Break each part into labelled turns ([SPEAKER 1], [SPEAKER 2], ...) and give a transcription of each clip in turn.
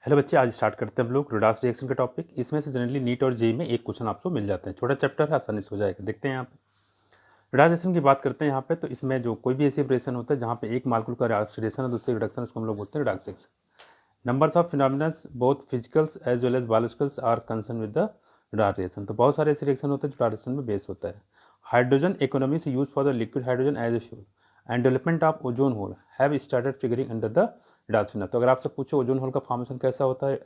[SPEAKER 1] Hello बच्चे, आज start करते हैं हम लोग रिडाक्स रिएक्शन का टॉपिक। इसमें से जनरली नीट और जेई में एक क्वेश्चन आपको मिल जाते हैं। छोटा चैप्टर है, आसानी से हो जाएगा। देखते हैं यहाँ पे रिडाक्स रिएक्शन की बात करते हैं यहाँ पे। तो इसमें जो कोई भी ऐसी रिएक्शन होता है जहाँ पे एक मालिक्यूल का ऑक्सीडेशन है, दूसरे रिडक्शन, उसको हम लोग बोलते हैं redox reaction. Numbers of phenomenons both physicals as well as biologicals are concern with the redox reaction. तो बहुत सारे ऐसे रिएक्शन होते हैं जो रिडाक्स रिएक्शन में बेस होता है। हाइड्रोजन इकोनॉमी से use for the liquid hydrogen as a fuel and development of ozone hole have started figuring under the redox phenomena. तो अगर आपसे पूछे ओजोन होल का फॉर्मेशन कैसा होता है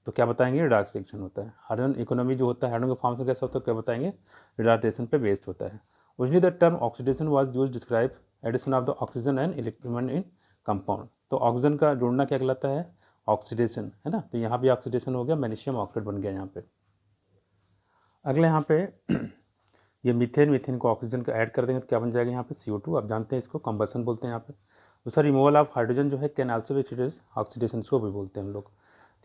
[SPEAKER 1] तो क्या बताएंगे, रिडाक्स रिएक्शन होता है। हाइड्रोजन इकोनॉमी जो होता है, हाइड्रोजन का फॉर्मेशन कैसा होता है, क्या बताएंगे, रिडाक्स रिएक्शन पे बेस्ड होता है। Originally the term oxidation was used describe addition of the oxygen and electron in compound. तो ऑक्सीजन का जोड़ना क्या कहलाता है, ऑक्सीडेशन, है ना। तो यहाँ भी ऑक्सीडेशन हो गया, मैग्नीशियम ऑक्साइड बन गया यहाँ पे। अगले यहाँ पे ये मीथेन को ऑक्सीजन का ऐड कर देंगे तो क्या बन जाएगा यहाँ पे, CO2। आप जानते हैं इसको कंबसन बोलते हैं यहाँ पे। दूसरा रिमूवल ऑफ हाइड्रोजन जो है कैन आल्सो बी ऑक्सीडेशन, इसको भी बोलते हैं हम लोग।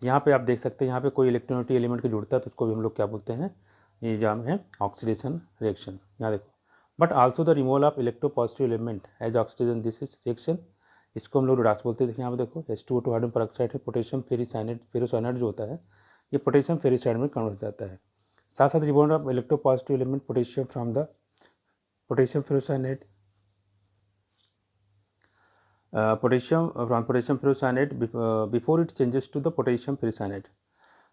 [SPEAKER 1] तो यहाँ पे आप देख सकते हैं, यहाँ पे कोई इलेक्ट्रोनिटी एलिमेंट को जुड़ता है तो उसको भी हम लोग क्या बोलते हैं, ये जाम है ऑक्सीडेशन रिएक्शन। यहाँ देखो, but also the removal of electropositive element as oxidation, this is reaction, इसको हम लोग रिडाक्स बोलते हैं। देखिए यहाँ पे देखो, H2O2 हाइड्रोजन पेरोक्साइड है, पोटेशियम फेरोसाइनाइड जो होता है ये पोटेशियम फेरिसाइड में कन्वर्ट हो जाता है। साथ साथ removal of electropositive element potassium from the potassium ferrocyanide potassium ferrocyanide before it changes to the potassium ferricyanide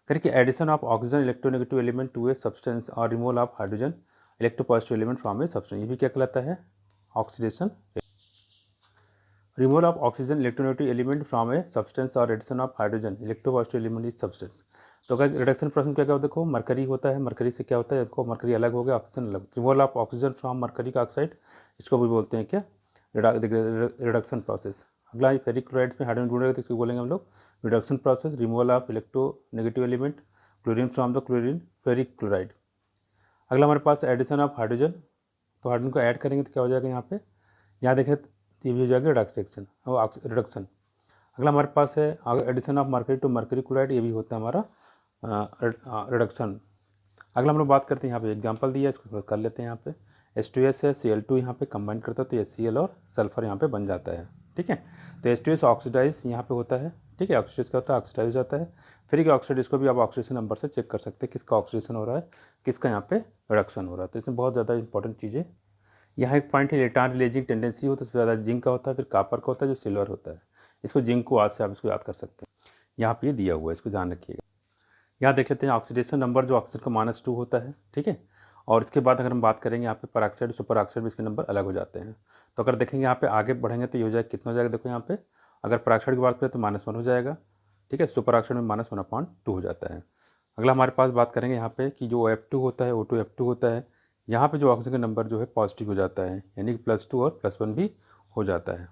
[SPEAKER 1] करके addition of oxygen electronegative element to a substance और removal of hydrogen electropositive element from a substance, ये भी क्या कहलाता है, oxidation. Removal of oxygen electronegative element from a substance और addition of hydrogen electropositive element is substance. तो अगर reduction process में क्या क्या देखो, मरकरी होता है, मरकरी से क्या होता है, देखो मरकरी अलग हो गया, ऑक्सीजन अलग। Removal of oxygen from mercury oxide, इसको भी बोलते हैं क्या, रिडक्शन प्रोसेस। अगला फेरिक क्लोराइड में हाइड्रोजन जुड़ेगा तो इसको बोलेंगे हम लोग reduction process. Removal of electronegative element chlorine from the chlorine ferric chloride. अगला हमारे पास एडिशन ऑफ हाइड्रोजन, तो हाइड्रोजन को ऐड करेंगे तो क्या हो जाएगा यहाँ पे, यहाँ देखें तो ये भी हो जाएगा रिडक्शन रिडक्शन। अगला हमारे पास है addition of mercury to mercury chloride, ये भी होता है हमारा रिडक्शन। अगला हम लोग बात करते हैं, यहाँ पे एग्जांपल दिया है, इसको कर लेते हैं। यहाँ पे H2S है, Cl2 यहाँ पे कंबाइन करता है तो HCl और सल्फर यहाँ पे बन जाता है, ठीक है। तो H2S ऑक्सीडाइज यहाँ पे होता है, ठीक है। ऑक्सीडाइज क्या होता है, ऑक्सीडाइज हो जाता है। फिर एक ऑक्सीडाइज, इसको भी आप ऑक्सीडेशन नंबर से चेक कर सकते हैं किसका ऑक्सीडेशन हो रहा है, किसका यहाँ पे रिडक्शन हो रहा है। तो इसमें बहुत ज़्यादा इंपॉर्टेंट चीज़ें, यहाँ एक पॉइंट है इलेक्ट्रॉन रिलीजिंग टेंडेंसी हो तो सबसे ज़्यादा जिंक का होता है, फिर कापर का होता है, जो सिल्वर होता है। इसको जिंक को आज से आप इसको याद कर सकते हैं, यहाँ पे दिया हुआ है, इसको ध्यान रखिएगा। यहाँ देख लेते हैं ऑक्सीडेशन नंबर जो ऑक्सीजन का -2 होता है, ठीक है। और इसके बाद अगर हम बात करेंगे यहाँ पे परऑक्साइड सुपर ऑक्साइड में इसके नंबर अलग हो जाते हैं। तो अगर देखेंगे यहाँ पे आगे बढ़ेंगे तो ये हो जाएगा, कितना हो जाएगा, देखो यहाँ पे अगर परऑक्साइड की बात करें तो -1 हो जाएगा, ठीक है। सुपर ऑक्साइड में -1/2 हो जाता है। अगला हमारे पास बात करेंगे यहाँ पे कि जो F2 होता है, O2 F2 होता है, यहाँ पे जो ऑक्सीजन का नंबर जो है पॉजिटिव हो जाता है, यानी कि +2 और +1 भी हो जाता है।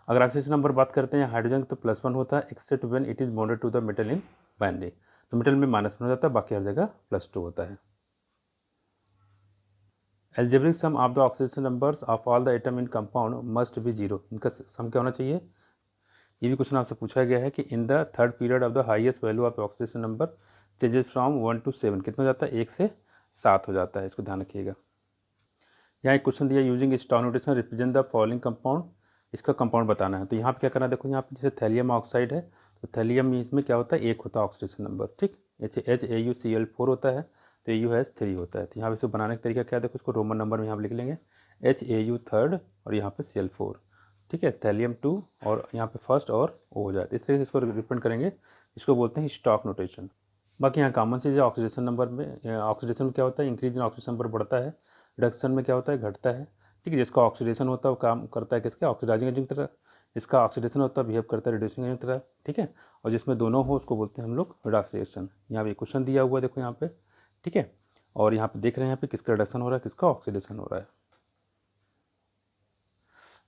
[SPEAKER 1] अगर ऑक्सीजन नंबर बात करते हैं हाइड्रोजन तो +1 होता है, except when it is bonded to the metal in binary. तो मेटल में -1 हो जाता है, बाकी हर जगह +2 होता है। Algebraic sum of the oxygen numbers of all the atom in compound must be 0। इनका सम क्या होना चाहिए, ये भी क्वेश्चन आपसे पूछा गया है कि in the third period of the highest value of oxidation number changes from 1 to 7, कितना हो जाता है, 1 से 7 हो जाता है, इसको ध्यान रखिएगा। यहाँ एक क्वेश्चन दिया, using star notation represent the following compound, इसका कंपाउंड बताना है। तो यहाँ पे क्या करना है, देखो यहाँ पे जैसे थैलियम ऑक्साइड है, तो थैलियम इसमें क्या होता है, 1 होता है ऑक्सीडेशन नंबर, ठीक। HAuCl4 होता है तो AuH3 होता है। तो यहाँ पे इसे बनाने का तरीका क्या है, देखो इसको रोमन नंबर में यहाँ पे लिख लेंगे, HAu थर्ड और यहाँ पे Cl4, ठीक है। थैलियम 2 और यहाँ पे फर्स्ट और O हो जाता है। इस तरीके से इसको रिप्रेजेंट करेंगे, इसको बोलते हैं स्टॉक नोटेशन। बाकी यहाँ कॉमन चीज़ है, ऑक्सीडेशन नंबर में, ऑक्सीडेशन में क्या होता है, इंक्रीज इन ऑक्सीडेशन नंबर बढ़ता है, रिडक्शन में क्या होता है, घटता है, ठीक है। जिसका ऑक्सीडेशन होता है वो काम करता है किसका, ऑक्सीडाइजिंग एजेंट की तरह, जिसका ऑक्सीडेशन होता है बिहेव करता है रिड्यूसिंग एजेंट की तरह, ठीक है। और जिसमें दोनों हो उसको बोलते हैं हम लोग रिडक्स रिएक्शन। यहाँ पे क्वेश्चन दिया हुआ है, देखो यहाँ पे, ठीक है। और यहाँ पे देख रहे हैं यहाँ पे किसका रिडक्शन हो रहा है, किसका ऑक्सीडेशन हो रहा है।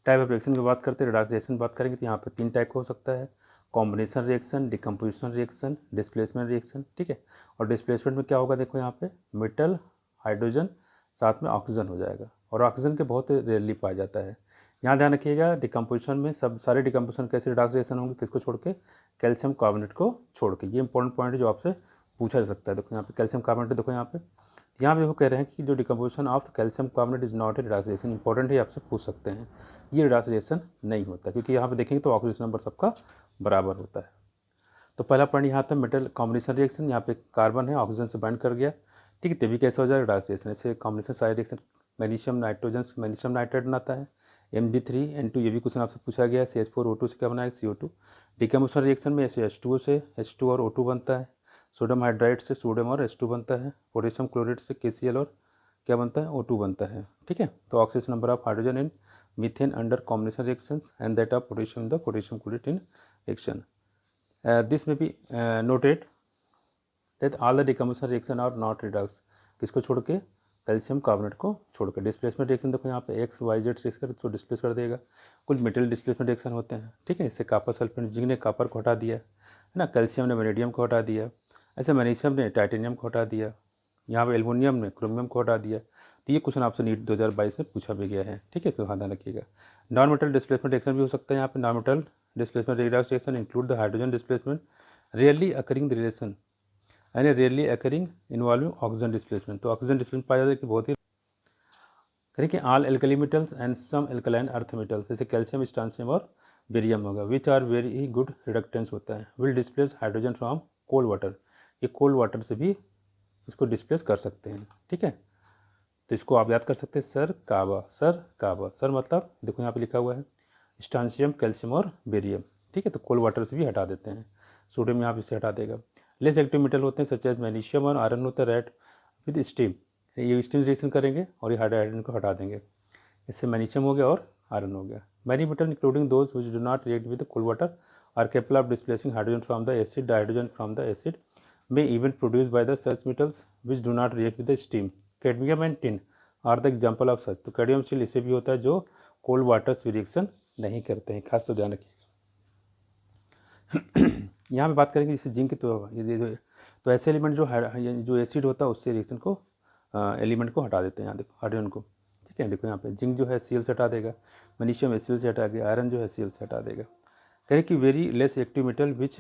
[SPEAKER 1] टाइप ऑफ रिएक्शन की बात करते हैं, रिडक्स रिएक्शन बात करेंगे तो यहाँ पे 3 टाइप हो सकता है, combination reaction, decomposition reaction, displacement reaction, ठीक है। और डिस्प्लेसमेंट में क्या होगा, देखो यहाँ पे मेटल हाइड्रोजन साथ में ऑक्सीजन हो जाएगा, और ऑक्सीजन के बहुत रेयरली पाया जाता है। यहाँ ध्यान रखिएगा, डिकम्पोजिशन में सब सारे डिकम्पोजिशन कैसे रिडक्स रिएक्शन होंगे, किसको छोड़ के, कैल्शियम कार्बोनेट को छोड़ के। ये इंपॉर्टेंट पॉइंट है जो आपसे पूछा जा सकता है। देखो यहाँ पे कैल्शियम कार्बोनेट, देखो यहाँ पे, यहाँ पे देखो कह रहे हैं कि जो decomposition of calcium carbonate is not A Redux reaction, important है, आपसे पूछ सकते हैं। ये रिडक्स रिएक्शन नहीं होता, क्योंकि यहाँ पे देखेंगे तो ऑक्सीजन नंबर सबका बराबर होता है। तो पहला पॉइंट यहाँ था मेटल कॉम्बिनेशन रिएक्शन, यहाँ पे कार्बन है ऑक्सीजन से बाइंड कर गया, ठीक है, तभी कैसे हो जाएगा रिडक्स रिएक्शन। ऐसे कॉम्बिनेशन सारे रिएक्शन मैग्नीशियम नाइट्रोजन से मैग्नीशियम नाइट्रेट बनाता है, Mg3N2, ये भी क्वेश्चन आपसे पूछा गया है। CH4O2 से क्या बनाएगा CO2। डिकम्पोजिशन रिएक्शन में ऐसे H2O से H2 और O2 बनता है, सोडियम हाइड्राइड से सोडियम और H2 बनता है, पोटेशियम क्लोराइड से KCl और क्या बनता है O2 बनता है, ठीक है। तो oxygen number of hydrogen in methane under combination reactions and that of potassium in the potassium chloride in reaction. This में भी noted that all the decomposition reaction are not redox, किसको छोड़ के, कैल्शियम कार्बोनेट को छोड़ के। Displacement reaction देखो यहाँ पे एक्स वाई जेड रिएक्शन तो डिस्प्लेस कर देगा, कुछ मेटल डिस्प्लेसमेंट रिएक्शन होते हैं, ठीक है। इससे कापर सल्फेट, जिंक ने कापर को हटा दिया है ना, कैल्शियम ने वेनेडियम को हटा दिया, ऐसे मैग्नीशियम ने टाइटेनियम को हटा दिया, यहाँ पे एल्युमिनियम ने क्रोमियम को हटा दिया। तो ये क्वेश्चन आपसे नीट 2022 में पूछा भी गया है, ठीक है, इसको ध्यान रखिएगा। नॉन मेटल डिस्प्लेसमेंट रिएक्शन भी हो सकता है यहाँ पे। Non metal displacement redox reaction include the hydrogen displacement rarely occurring the relation and rarely occurring involving oxygen displacement. तो ऑक्सीजन डिस्प्लेसमेंट पाया जाता है कि बहुत ही करें कि all alkali metals and some alkaline earth metals, जैसे कैल्शियम, स्ट्रांसियम और बेरियम होगा, which are very good reductants होता है, will displace hydrogen from cold water, ये कोल्ड वाटर से भी इसको डिस्प्लेस कर सकते हैं, ठीक है। तो इसको आप याद कर सकते हैं सर काबा, सर काबा, सर मतलब देखो यहाँ पे लिखा हुआ है स्ट्रांसियम, कैल्शियम और बेरियम, ठीक है। तो कोल्ड वाटर से भी हटा देते हैं, सोडियम यहाँ पे से हटा देगा। लेस एक्टिव मेटल होते हैं सच एज मैग्नीशियम और आयरन होता है रेड विद स्टीम, ये स्टीम रिएक्शन करेंगे और ये हाइड्रोजन को हटा देंगे, इससे मैग्नीशियम हो गया और आयरन हो गया। Many metal including those which do not react with cold water are capable of displacing hydrogen from the acid, hydrogen from the acid may even produced by the such metals which do not react with the steam. Cadmium and tin are the example of such. तो cadmium steel इसे भी होता है जो cold water से reaction नहीं करते हैं, खास तो ध्यान रखिए। यहाँ पे बात करेंगे जैसे जिंक, तो ऐसे एलिमेंट जो एसिड होता है उससे रिएक्शन को एलिमेंट को हटा देते हैं, यहाँ देखो हाइड्रोजन को, ठीक है। देखो यहाँ पे जिंक जो है Cl से हटा देगा, मैग्नीशियम Cl से हटा देगा, आयरन जो है Cl से हटा देगा। करें कि very less active metal which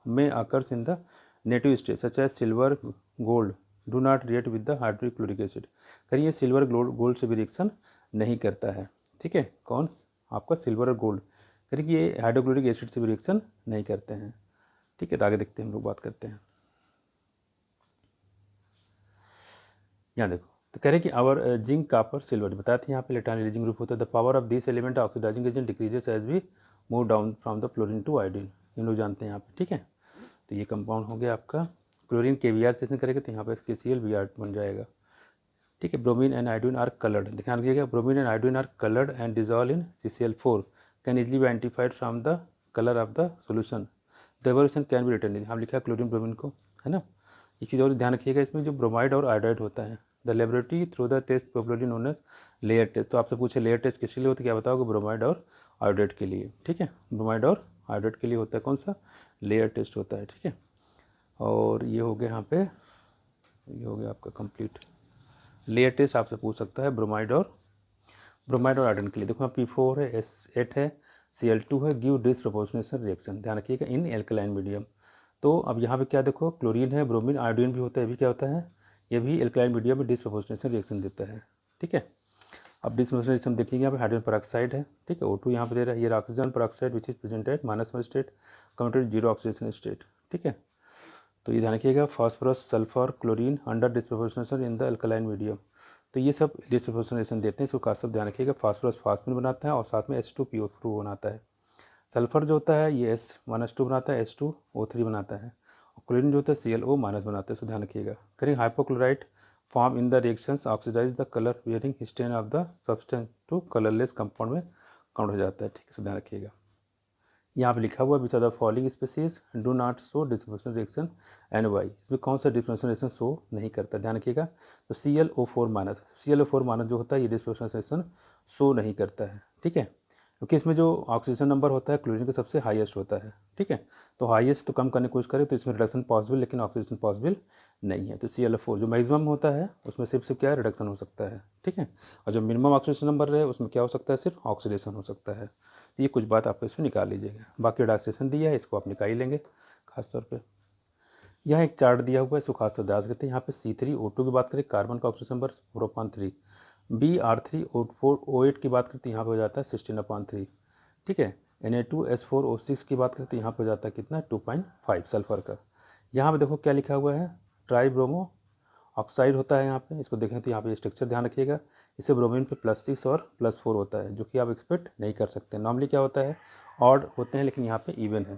[SPEAKER 1] में occurs in the native state such as silver gold do not react with the hydrochloric acid, करिए सिल्वर गोल्ड से भी रिएक्शन नहीं करता है, ठीक है। कौन आपका सिल्वर और गोल्ड, करिए कि ये हाइड्रोक्लोरिक एसिड से भी रिएक्शन नहीं करते हैं, ठीक है। तो आगे देखते हैं, हम लोग बात करते हैं। यहाँ देखो, तो कह रहे कि आवर जिंक कापर सिल्वर बताया था यहाँ पे इलेक्ट्रॉन रिलीजिंग ग्रुप होता है। The power of this element oxidizing agent decreases as we move down from the fluorine to iodine, हम लोग जानते हैं यहाँ पे, ठीक है। तो ये कंपाउंड हो गया आपका क्लोरीन के वी आर से करेंगे तो यहाँ पर KCl वी आर बन जाएगा, ठीक है। Bromine and iodine are coloured, ध्यान रखिएगा, bromine and iodine are coloured and dissolve in CCl4 can easily be identified from the colour of the solution, the evolution can be return, हम लिखा है chlorine bromine को, है ना। एक चीज़ और ध्यान रखिएगा, इसमें जो ब्रोमाइड और आयोडाइड होता है, the laboratory through the test popularly known as layer test. तो आपसे पूछे लेयर टेस्ट किसके लिए होता है, क्या बताओगे, ब्रोमाइड और आयोडाइड के लिए, ठीक है। ब्रोमाइड और आयोडाइड के लिए होता है कौन सा, लेयर टेस्ट होता है, ठीक है। और ये हो गया यहाँ पे, ये हो गया आपका कंप्लीट। लेयर टेस्ट आपसे पूछ सकता है ब्रोमाइड और आयोडीन के लिए। देखो यहाँ P4 है, S8 है, Cl2 है, गिव डिसप्रोपोर्शनेशन रिएक्शन, ध्यान रखिएगा इन एल्कलाइन मीडियम। तो अब यहाँ पे क्या देखो, क्लोरीन है, ब्रोमीन, आयोडीन भी होता है, ये भी क्या होता है, ये भी एल्कलाइन मीडियम में डिसप्रोपोर्शनेशन रिएक्शन देता है, ठीक है। अब डिसप्रोपोर्शनेशन रिएक्शन देखिएगा, यहाँ पे हाइड्रोजन पेरोक्साइड है, ठीक है, O2 यहाँ पे दे रहा है, ये oxygen peroxide which is presented -1 state committed 0 oxidation state, ठीक है। तो ये ध्यान रखिएगा, phosphorus, sulphur, chlorine under disproportionation in the alkaline medium, तो ये सब डिसप्रोपोर्शनेशन देते हैं, इसको खास ध्यान रखिएगा। फास्फोरस फास्फिन बनाता है और साथ में H2PO2 बनाता है। सल्फर जो होता है ये S-2 बनाता है, H2O3 बनाता है, और क्लोरीन जो होता है ClO- बनाता है, इसको ध्यान रखिएगा। करेंगे hypochlorite form in the reactions oxidize the colour wearing stain of the substance to colourless compound में काउंट हो जाता है, ठीक है, इसको ध्यान रखिएगा। यहाँ पे लिखा हुआ which are the following species do not show disproportional reaction and Y, इसमें कौन सा डिसप्रोपोर्शनल रिएक्शन शो नहीं करता, ध्यान रखिएगा। तो ClO4- जो होता है ये डिसप्रोपोर्शनल रिएक्शन शो नहीं करता है, ठीक है, क्योंकि इसमें जो ऑक्सीजन नंबर होता है क्लोरीन का सबसे हाईएस्ट होता है, ठीक है। तो हाईएस्ट तो कम करने की कोशिश करें तो इसमें रिडक्शन पॉसिबल, लेकिन ऑक्सीजन पॉसिबल नहीं है। तो ClO4 जो मैक्सिमम होता है उसमें सिर्फ क्या है, रिडक्शन हो सकता है, ठीक है। और जो मिनिमम ऑक्सीजन नंबर रहे उसमें क्या हो सकता है, सिर्फ ऑक्सीडेशन हो सकता है। तो ये कुछ बात आपको इसमें निकाल लीजिएगा, बाकी रिडक्शन दिया है इसको आप निकाल ही लेंगे खासतौर पर। यहाँ एक चार्ट दिया हुआ है, इसको खास याद रखते हैं। यहाँ पे C3O2 की बात करें, कार्बन का ऑक्सीजन नंबर 4/3, BR3O4O8 की बात करते हैं, यहाँ पे हो जाता है 16/3, ठीक है। Na2S4O6 की बात करते हैं, यहाँ पर हो जाता है कितना 2.5 सल्फर का। यहाँ पे देखो क्या लिखा हुआ है, ट्राईब्रोमो ऑक्साइड होता है यहाँ पे, इसको देखें तो यहाँ पे स्ट्रक्चर ध्यान रखिएगा। इसे ब्रोमीन पे +6 और +4 होता है, जो कि आप एक्सपेक्ट नहीं कर सकते। नॉर्मली क्या होता है, ऑड होते हैं, लेकिन यहाँ पे इवन है।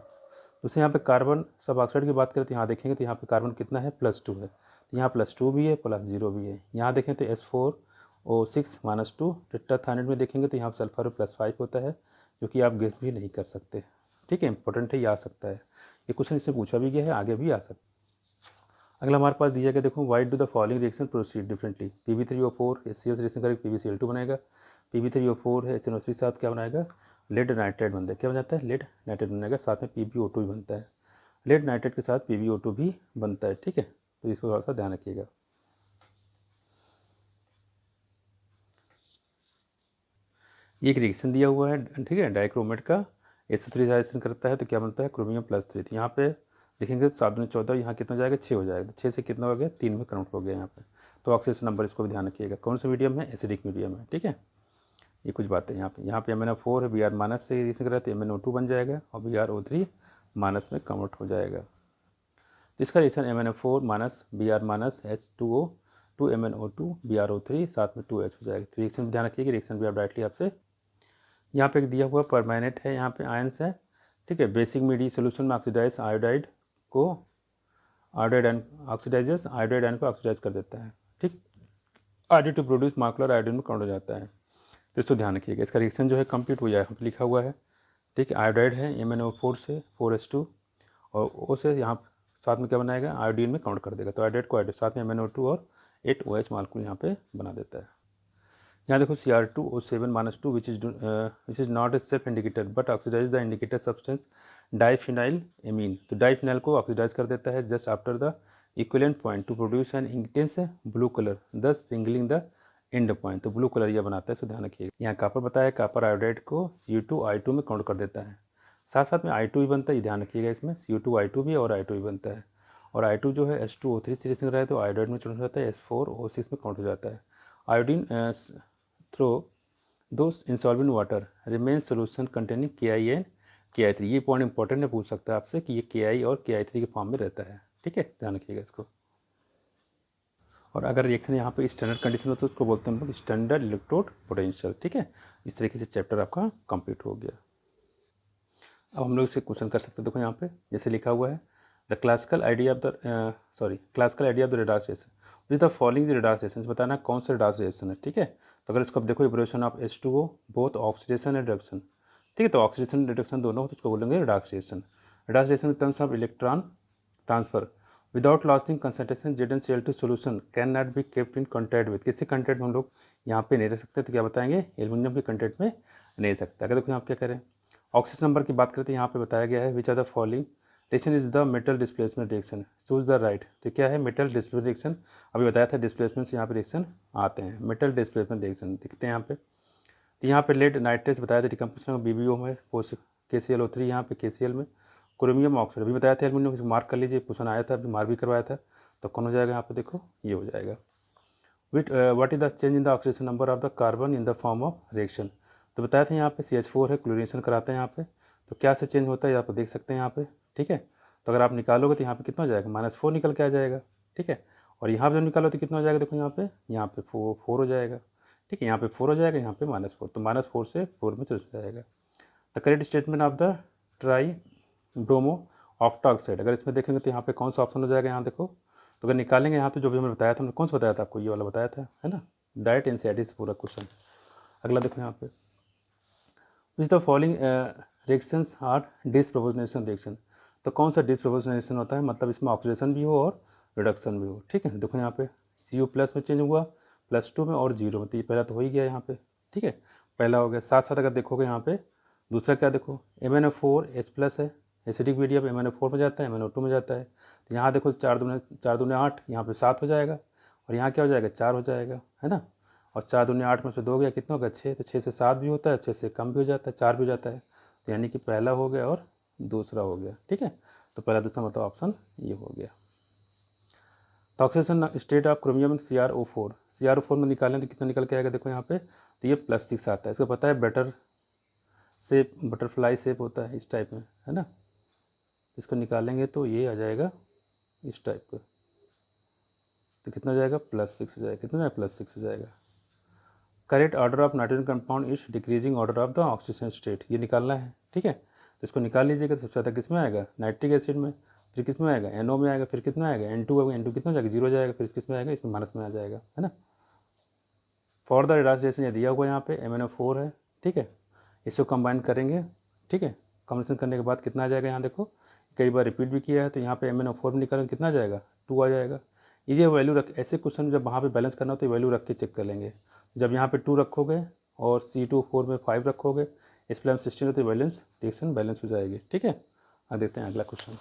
[SPEAKER 1] दूसरे यहाँ पे कार्बन सब ऑक्साइड की बात करें तो यहाँ देखेंगे तो यहाँ पे कार्बन कितना है, +2 है, तो यहाँ +2 भी है, +0 भी है। यहाँ देखें तो S4O6 -2, टेट्राथाइनाइड में देखेंगे तो यहाँ सल्फर +5 होता है, जो कि आप गेस भी नहीं कर सकते। ठीक है, इंपॉर्टेंट है, ये आ सकता है, ये क्वेश्चन इससे पूछा भी गया है, आगे भी आ सकता है। अगला हमारे पास दिया गया, देखो why do the following reaction proceed differently. PB3O4 HCl reaction करके PbCl2 बनेगा। PB3O4 है HNO3 के साथ क्या बनाएगा, लेड नाइट्रेट बनता है, क्या बन जाता है, लेड नाइट्रेट बनेगा, साथ में PbO2 भी बनता है। लेड नाइट्रेट के साथ PbO2 भी बनता है। ठीक है, तो इसको थोड़ा सा ध्यान रखिएगा। ये एक रिएक्शन दिया हुआ है, ठीक है, डाइक्रोमेट का SO3 रिएक्शन करता है तो क्या बनता है, क्रोमियम +3। तो यहाँ पे देखेंगे 7 में 14, यहाँ कितना हो जाएगा, 6 हो जाएगा, तो 6 से कितना हो गया, 3 में कन्वर्ट हो गया यहाँ पे। तो ऑक्सीडेशन नंबर इसको भी ध्यान रखिएगा, कौन सा मीडियम है, एसिडिक मीडियम है। ठीक है, ये कुछ बातें यहाँ पे MnO4 है, Br- से रिएक्शन कर रहा है तो MnO2 बन जाएगा और BrO3- में कन्वर्ट हो जाएगा। तो इसका reaction MnO4 Br- H2O 2 MnO2 BrO3 साथ में 2H हो जाएगा। तो रिएक्शन ध्यान रखिएगा, रिएक्शन भी आप डायरेक्टली आपसे यहाँ पे एक दिया हुआ परमानेंट है, यहाँ पे आयंस है। ठीक है, बेसिक मीडी सोल्यूशन में ऑक्सीडाइज आयोडाइड को iodide ion oxidises iodide ion को ऑक्सीडाइज कर देता है। ठीक, आयोडीन टू प्रोड्यूस मार्कुलर आयोडीन में काउंट हो जाता है। तो इसको ध्यान रखिएगा, इसका रिएक्शन जो है कंप्लीट हो जाए, लिखा हुआ है। ठीक है, आयोडाइड है MnO4 से 4H2 और O से यहाँ साथ में क्या बनाएगा, आयोडीन में काउंट कर देगा, तो आयोडाइड को आयोडाइड साथ में MnO2 और 8OH मार्कुल यहाँ पे बना देता है। यहाँ देखो Cr2O7 - 2 which is not a self indicator but oxidize the indicator substance diphenyl amine. तो डाइफिनाइल को ऑक्सीडाइज कर देता है just after the equivalent point to produce an intense blue colour thus signalling the end point. तो blue colour यह बनाता है, इसको ध्यान रखिएगा। यहाँ कापर बताया, कापर आयोडाइड को Cu2I2 में काउंट कर देता है, साथ साथ में I2 भी बनता है, ये ध्यान रखिएगा। इसमें Cu2I2 भी और I2 भी बनता है, और I2 जो है H2O3 से रिएक्शन कर रहा है तो आयोडाइड में चेंज हो जाता है, S4O6 में काउंट हो जाता है। Iodine through those insolvent water remain solution containing KI and KI3। ये पॉइंट इंपॉर्टेंट है, पूछ सकता है आपसे कि ये KI और KI3 के फॉर्म में रहता है। ठीक है, ध्यान रखिएगा इसको। और अगर रिएक्शन यहाँ पे स्टैंडर्ड कंडीशन हो तो उसको बोलते हैं हम लोग स्टैंडर्ड इलेक्ट्रोड पोटेंशियल। ठीक है, इस तरीके से चैप्टर आपका कंप्लीट हो गया। अब हम लोग इसे क्वेश्चन कर सकते हैं। देखो यहाँ पे जैसे लिखा हुआ है, the classical idea of the classical idea of the radar reaction with the following radar reaction, बताना कौन सा रेडार रिएक्शन है। ठीक है, तो अगर इसको आप देखो, evolution of H2O both oxidation and reduction. ठीक है, तो ऑक्सीडेशन रिडक्शन दोनों हो तो उसको बोलेंगे radar reaction. Radar reaction terms of electron transfer without losing concentration ZnCl2 solution can not be kept in contact with. किसी कंटेंट में हम लोग यहाँ पे नहीं रह सकते, तो क्या बताएंगे, एल्यूमिनियम के कंटेंट में नहीं सकता। अगर देखो यहाँ क्या करें, ऑक्सीजन नंबर की बात करते हैं, यहाँ पे बताया गया है which are the following reaction is the metal displacement reaction, choose the right. तो क्या है, मेटल डिस्प्लेसमेंट रिएक्शन। अभी बताया था डिस्प्लेसमेंट से यहाँ पे रिएक्शन आते हैं, मेटल डिस्प्लेसमेंट रिएक्शन दिखते हैं यहाँ पे। तो यहाँ पे लेड नाइट्रेट बताया था डिकम्पोजिशन में BbO में KClO3, यहाँ पे KCl में क्रोमियम ऑक्साइड अभी बताया था, एल्यूमिनियम मार्क कर लीजिए, क्वेश्चन आया था, अभी मार्क भी करवाया था। तो कौन हो जाएगा यहाँ पे, देखो ये हो जाएगा। With what is the change in the oxidation number of the carbon in the form of reaction. तो बताया था यहाँ पे CH4 है, क्लोरीनेशन कराते हैं यहाँ पे, तो क्या से चेंज होता है आप देख सकते हैं यहाँ पे। ठीक है, तो अगर आप निकालोगे तो यहाँ पे कितना हो जाएगा, -4 निकल के आ जाएगा। ठीक है, और यहाँ पे जब निकालो तो कितना हो जाएगा, देखो यहाँ पे 4 हो जाएगा। ठीक है, यहाँ पे 4 हो जाएगा, यहाँ पे -4, तो -4 से 4 में चल जाएगा। The correct statement of the tribromooctaoxide, अगर इसमें देखेंगे तो यहाँ पे कौन सा ऑप्शन हो जाएगा, यहाँ देखो। तो अगर निकालेंगे यहाँ पे जो भी हमने बताया था, हमने कौन सा बताया था आपको, ये वाला बताया था, है ना, डायरेक्ट एनसीईआरटी से पूरा क्वेश्चन। अगला देखो यहाँ पे, which the following reactions are disproportionation reaction. तो कौन सा डिसप्रोपोर्शनेशन होता है, मतलब इसमें ऑक्सीडेशन भी हो और रिडक्शन भी हो। ठीक है, देखो यहाँ पे Cu+ में चेंज हुआ, +2 में और 0 में, तो ये पहला तो हो ही गया यहाँ पे। ठीक है, पहला हो गया। साथ साथ अगर देखोगे यहाँ पे दूसरा क्या, देखो MnO4H+ है, एसिडिक मीडियम MnO4 में जाता है, MnO2 में जाता है। तो यहाँ देखो 4 दूने 8, यहाँ पे 7 हो जाएगा, और यहाँ क्या हो जाएगा, 4 हो जाएगा, है ना। और 4 दूने 8 में से 2 गया, कितना होगा, 6। तो 6 से 7 भी होता है, 6 से कम भी हो जाता है, 4 भी हो जाता है। तो यानी कि पहला हो गया और दूसरा हो गया। ठीक है, तो पहला दूसरा मतलब ऑप्शन ये हो गया। तो oxidation state of chromium CrO4 में निकालें तो कितना निकल के आएगा, देखो यहाँ पे, तो ये +6 आता है। इसको पता है बेटर शेप बटरफ्लाई शेप होता है इस टाइप में, है ना। इसको निकालेंगे तो ये आ जाएगा इस टाइप का, तो कितना हो जाएगा +6 हो जाएगा, कितना जाएगा +6 हो जाएगा। Correct order of nitrogen compound is decreasing order of the oxygen state, ये निकालना है, ठीक है। तो इसको निकाल लीजिएगा, तो सबसे ज़्यादा किस में आएगा नाइट्रिक एसिड में, फिर किस में आएगा NO में आएगा, फिर कितना आएगा N2 होगा, N2 कितना हो जाएगा 0 हो जाएगा, फिर किस में आएगा इसमें माइनस में आ जाएगा, है ना। फॉर द रिडक्शन ये दिया हुआ यहाँ पे MnO4 है, ठीक है। इसको कंबाइन करेंगे, ठीक है। कॉम्बिनेशन करने के बाद कितना आ जाएगा, यहाँ देखो कई बार रिपीट भी किया है, तो यहाँ पे MnO4 निकालेंगे कितना आ जाएगा 2 आ जाएगा। ये वैल्यू रख, ऐसे क्वेश्चन जब वहाँ पे बैलेंस करना हो तो वैल्यू रख के चेक कर लेंगे। जब यहाँ पे 2 रखोगे और C2O4 में 5 रखोगे, इस प्लस 16 हो तो बैलेंस रिएक्शन बैलेंस हो जाएगी, ठीक है। अब देखते हैं अगला question.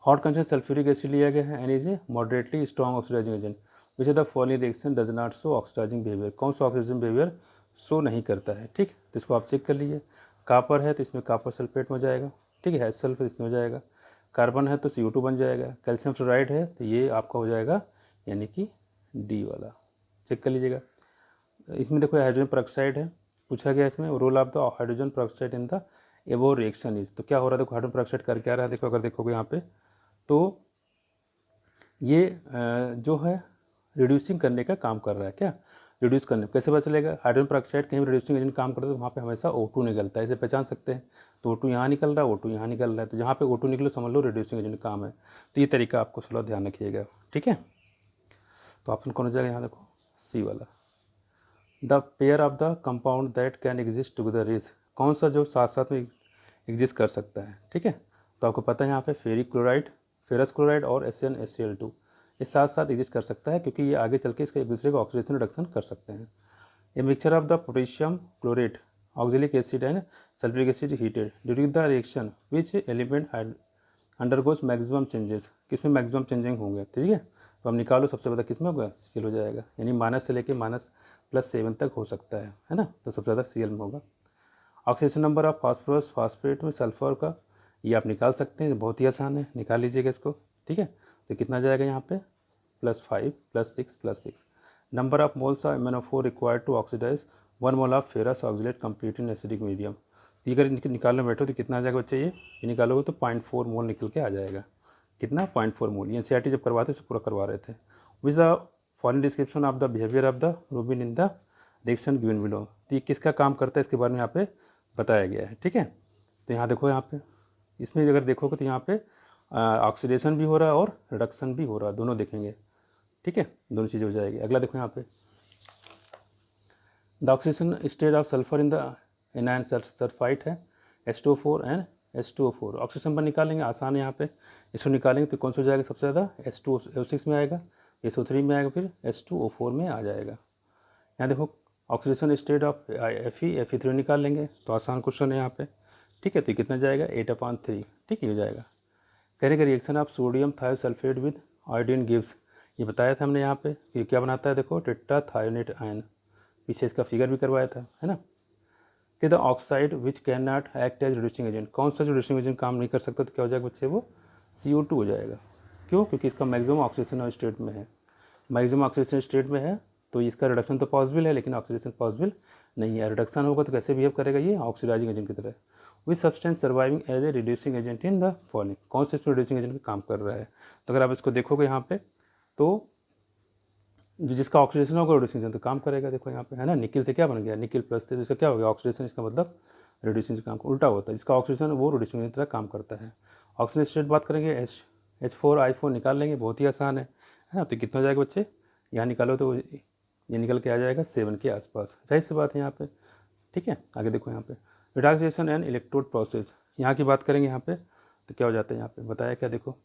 [SPEAKER 1] Hot concentrated sulphuric acid लिया गया है and is a moderately strong oxidizing agent which the following reaction does not show oxidizing behaviour, कौन सा ऑक्सीडाइजिंग बिहेवियर शो नहीं करता है, ठीक। तो इसको आप चेक कर लीजिए। कापर है तो इसमें कापर सल्फेट में हो जाएगा, ठीक है। सल्फर इसमें हो जाएगा। कार्बन है तो CO2 बन जाएगा। कैल्शियम फ्लोराइड है तो ये आपका हो जाएगा यानी कि D वाला, चेक कर लीजिएगा। इसमें देखो हाइड्रोजन पेरोक्साइड है, पूछा गया इसमें role of the hydrogen peroxide in the above reaction is, तो क्या हो रहा है देखो हाइड्रोजन पेरोक्साइड कर क्या रहा है, देखो अगर देखोगे यहाँ पे तो ये जो है रिड्यूसिंग करने का काम कर रहा है। क्या रिड्यूस करने, कैसे पता चलेगा हाइड्रोजन पेरोक्साइड कहीं रिड्यूसिंग एजेंट काम करता है तो वहाँ पे हमेशा O2 निकलता है, इसे पहचान सकते हैं। तो O2 यहाँ निकल रहा है, O2 यहाँ निकल रहा है, तो जहाँ पे O2 निकले समझ लो रिड्यूसिंग एजेंट काम है। तो ये तरीका आपको थोड़ा ध्यान रखिएगा, ठीक है। तो ऑप्शन कौन हो जाएगा यहाँ देखो C वाला। The pair of the compound that can exist together is, कौन सा जो साथ साथ में एग्जिस्ट कर सकता है, ठीक है। तो आपको पता है यहाँ पे फेरिक क्लोराइड, फेरस क्लोराइड और SnHCl2 ये साथ साथ एग्जिस्ट कर सकता है, क्योंकि ये आगे चल के इसका एक दूसरे को ऑक्सीडेशन रिडक्शन कर सकते हैं। A mixture of the potassium chlorate oxalic acid and sulphuric acid heated during the reaction which element undergoes maximum changes, किसमें मैक्सिमम चेंजिंग होंगे, ठीक है। तो हम निकालो सबसे ज़्यादा किसमें होगा Cl हो जाएगा, यानी माइनस से लेके -+7 तक हो सकता है ना। तो सबसे ज़्यादा Cl में होगा। Oxidation number of phosphorus phosphate में सल्फर का ये आप निकाल सकते हैं, बहुत ही आसान है, निकाल लीजिएगा इसको, ठीक है। तो कितना जाएगा यहाँ पे +5 +6 +6। Number of moles of MnO4 required to oxidize 1 mole of ferrous oxalate complete in acidic medium. ये अगर निकालने बैठो तो कितना आ जाएगा बच्चे, ये निकालोगे तो 0.4 मोल निकल के आ जाएगा। कितना 0.4 मोल। ये NCERT जब करवाते तो पूरा करवा रहे थे। विच the following description of the behaviour of the Rubin in the reaction given below, तो ये किसका काम करता है इसके बारे में यहाँ पे बताया गया है, ठीक है। तो यहाँ देखो, यहाँ पे इसमें अगर देखोगे तो यहाँ पे ऑक्सीडेशन भी हो रहा है और रिडक्शन भी हो रहा है, दोनों देखेंगे, ठीक है, दोनों चीज़ें हो जाएगी। अगला देखो यहाँ पे the oxidation state of sulphur in the anion sulphite है H2O4 एंड H2O4। ऑक्सीडेशन पर निकालेंगे, आसान है यहाँ पे, इसको निकालेंगे तो कौन सा हो जाएगा सबसे ज़्यादा H2O6 में आएगा, SO3 में आएगा, फिर H2O4 में आ जाएगा। यहाँ देखो ऑक्सीडेशन स्टेट ऑफ Fe3 निकाल लेंगे, तो आसान क्वेश्चन है यहाँ पे, ठीक है। तो कितना जाएगा 8/3, ठीक है, हो जाएगा। कहने का reaction of sodium thiosulphate with iodine gives, ये बताया था हमने यहाँ पे कि क्या बनाता है, देखो टेट्राथायोनेट आयन, पीछे इसका फिगर भी करवाया था, है ना। कि the oxide which can not act as reducing agent, कौन सा जो रिड्यूसिंग एजेंट काम नहीं कर सकता, तो क्या हो जाएगा बच्चे, वो CO2 हो जाएगा। क्यों, क्योंकि इसका मैक्सिमम ऑक्सीडेशन स्टेट में है, मैक्सिमम ऑक्सीडेशन स्टेट में है, तो इसका रिडक्शन तो पॉसिबल है लेकिन ऑक्सीडेशन पॉसिबल नहीं है। रिडक्शन होगा तो कैसे बिहेव करेगा, ये ऑक्सीडाइजिंग एजेंट की तरह। Which substance serving as a reducing agent in the following, कौन से इसमें रिड्यूसिंग एजेंट का काम कर रहा है। तो अगर आप इसको देखोगे यहाँ पे तो जो जिसका ऑक्सीडेशन होगा रिड्यूसिंग एजेंट तो काम करेगा, देखो यहाँ पे, है ना। निकिल से क्या बन गया, निकिल प्लस थे, तो इसका क्या हो गया ऑक्सीडेशन, इसका मतलब रिड्यूसिंग से काम उल्टा होता है, जिसका ऑक्सीडेशन वो रिड्यूसिंग एजेंट तरह काम करता है। ऑक्सीजन स्टेट बात करेंगे H4I4 निकाल लेंगे, बहुत ही आसान है ना। तो कितना हो जाएगा बच्चे, यहाँ निकालो तो ये निकल के आ जाएगा 7 के आसपास, जाहिर सी बात है यहाँ पे, ठीक है। आगे देखो यहाँ पे रिडक्शन एंड इलेक्ट्रोड प्रोसेस, यहाँ की बात करेंगे यहाँ पे तो क्या हो जाता है, यहाँ पे बताया क्या, देखो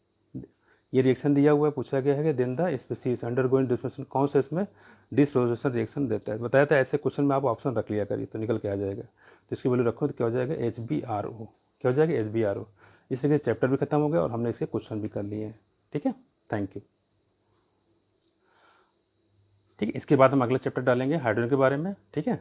[SPEAKER 1] ये रिएक्शन दिया हुआ है, पूछा गया है कि then the species undergoing disposition, कौन सा इसमें डिस्पोजिशन रिएक्शन देता है, बताया था। ऐसे क्वेश्चन में आप ऑप्शन रख लिया करिए तो निकल के आ जाएगा। तो इसकी वैल्यू रखो तो क्या हो जाएगा HBRO, क्या हो जाएगा HBRO। इस तरीके से चैप्टर भी खत्म हो गया और हमने इसके क्वेश्चन भी कर लिए हैं, ठीक है। Thank you. ठीक है, इसके बाद हम अगला चैप्टर डालेंगे हाइड्रोजन के बारे में, ठीक है।